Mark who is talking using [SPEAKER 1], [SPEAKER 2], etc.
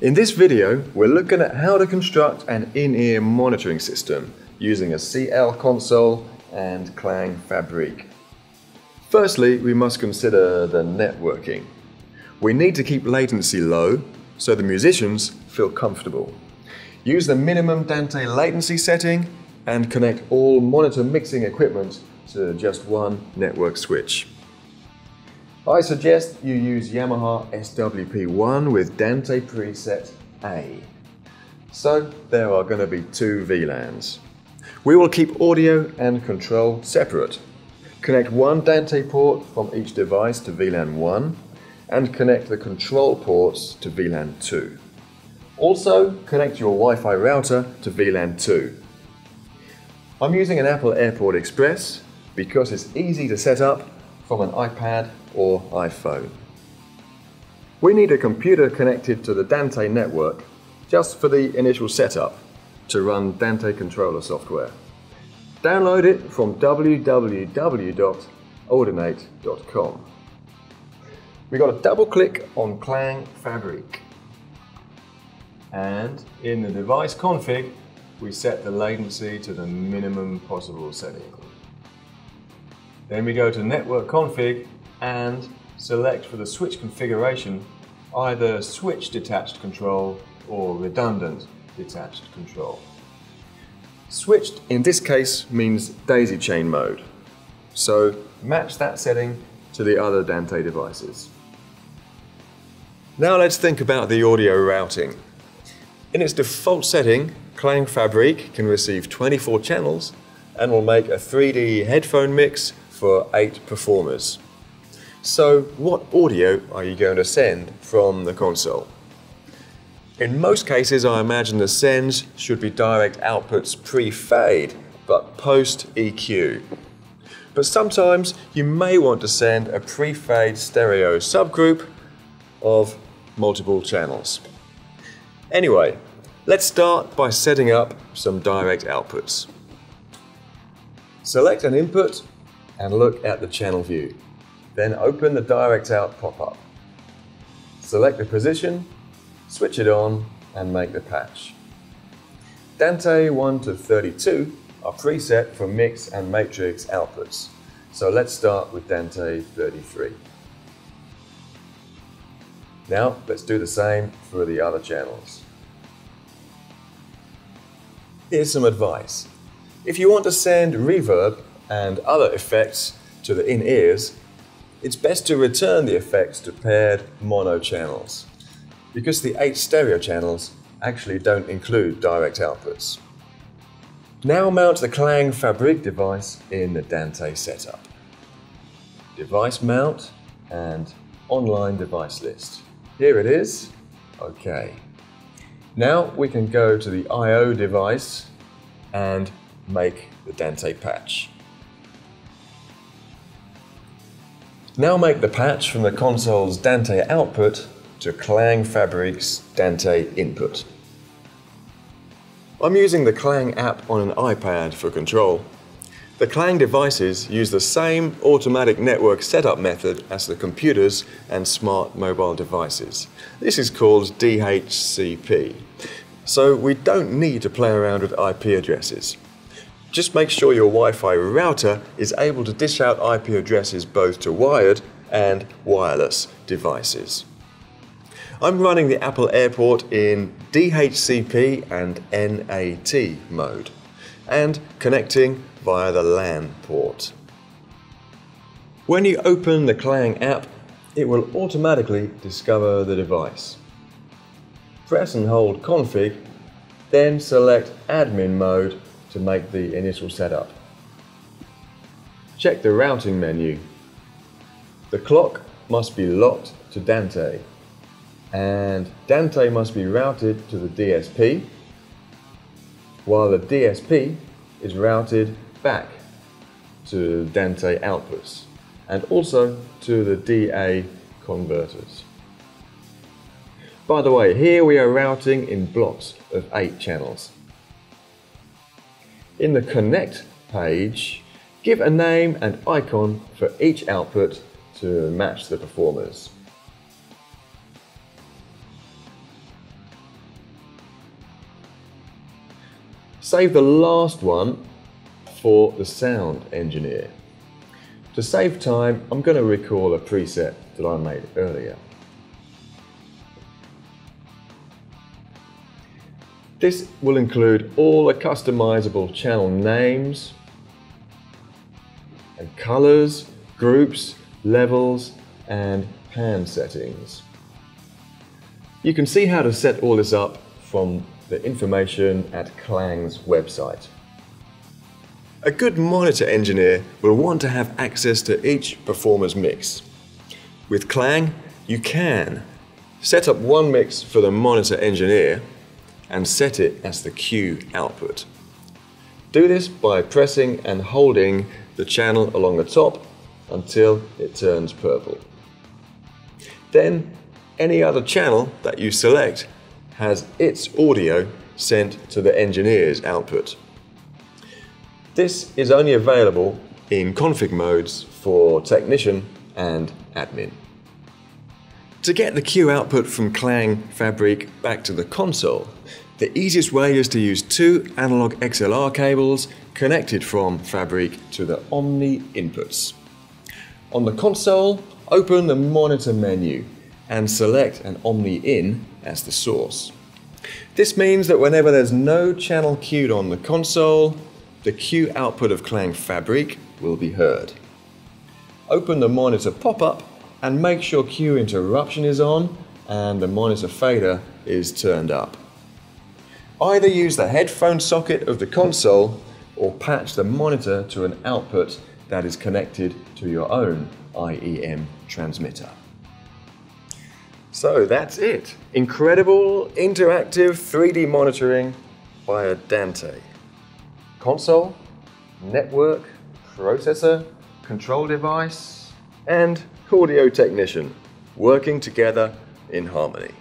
[SPEAKER 1] In this video, we're looking at how to construct an in-ear monitoring system using a CL console and KLANG fabrik. Firstly, we must consider the networking. We need to keep latency low so the musicians feel comfortable. Use the minimum Dante latency setting and connect all monitor mixing equipment to just one network switch. I suggest you use Yamaha SWP1 with Dante preset A. So there are going to be two VLANs. We will keep audio and control separate. Connect one Dante port from each device to VLAN 1 and connect the control ports to VLAN 2. Also connect your Wi-Fi router to VLAN 2. I'm using an Apple Airport Express because it's easy to set up from an iPad or iPhone. We need a computer connected to the Dante network just for the initial setup to run Dante Controller software. Download it from www.ordinate.com. We got to double click on KLANG fabrik, and in the device config we set the latency to the minimum possible setting. Then we go to network config and select for the switch configuration either switch detached control or redundant detached control. Switched in this case means daisy chain mode, so match that setting to the other Dante devices. Now let's think about the audio routing. In its default setting, KLANG fabrik can receive 24 channels and will make a 3D headphone mix for 8 performers. So what audio are you going to send from the console? In most cases, I imagine the sends should be direct outputs pre-fade, but post-EQ. But sometimes you may want to send a pre-fade stereo subgroup of multiple channels. Anyway, let's start by setting up some direct outputs. Select an input and look at the channel view. Then open the direct out pop-up. Select the position, switch it on and make the patch. Dante 1 to 32 are preset for mix and matrix outputs. So let's start with Dante 33. Now let's do the same for the other channels. Here's some advice. If you want to send reverb and other effects to the in-ears, it's best to return the effects to paired mono channels, because the 8 stereo channels actually don't include direct outputs. Now mount the KLANG fabrik device in the Dante setup. Device mount and online device list. Here it is. OK. Now we can go to the I/O device and make the Dante patch. Now make the patch from the console's Dante output to KLANG fabrik's Dante input. I'm using the KLANG app on an iPad for control. The KLANG devices use the same automatic network setup method as the computers and smart mobile devices. This is called DHCP. So we don't need to play around with IP addresses. Just make sure your Wi-Fi router is able to dish out IP addresses both to wired and wireless devices. I'm running the Apple Airport in DHCP and NAT mode and connecting via the LAN port. When you open the KLANG app, it will automatically discover the device. Press and hold config, then select admin mode to make the initial setup. Check the routing menu. The clock must be locked to Dante, and Dante must be routed to the DSP, while the DSP is routed back to Dante outputs and also to the DA converters. By the way, here we are routing in blocks of 8 channels. In the Connect page, give a name and icon for each output to match the performers. save the last one for the sound engineer. To save time, I'm going to recall a preset that I made earlier. This will include all the customizable channel names and colors, groups, levels, and pan settings. You can see how to set all this up from the information at KLANG's website. A good monitor engineer will want to have access to each performer's mix. With KLANG, you can set up one mix for the monitor engineer and set it as the cue output. Do this by pressing and holding the channel along the top until it turns purple. Then any other channel that you select has its audio sent to the engineer's output. This is only available in config modes for technician and admin. To get the cue output from KLANG Fabrik back to the console, the easiest way is to use two analog XLR cables connected from Fabrik to the Omni inputs. On the console, open the monitor menu and select an Omni in as the source. This means that whenever there's no channel cued on the console, the cue output of KLANG Fabrik will be heard. Open the monitor pop-up and make sure cue interruption is on and the monitor fader is turned up. Either use the headphone socket of the console or patch the monitor to an output that is connected to your own IEM transmitter. So that's it. Incredible interactive 3D monitoring via Dante. Console, network, processor, control device, and audio technician working together in harmony.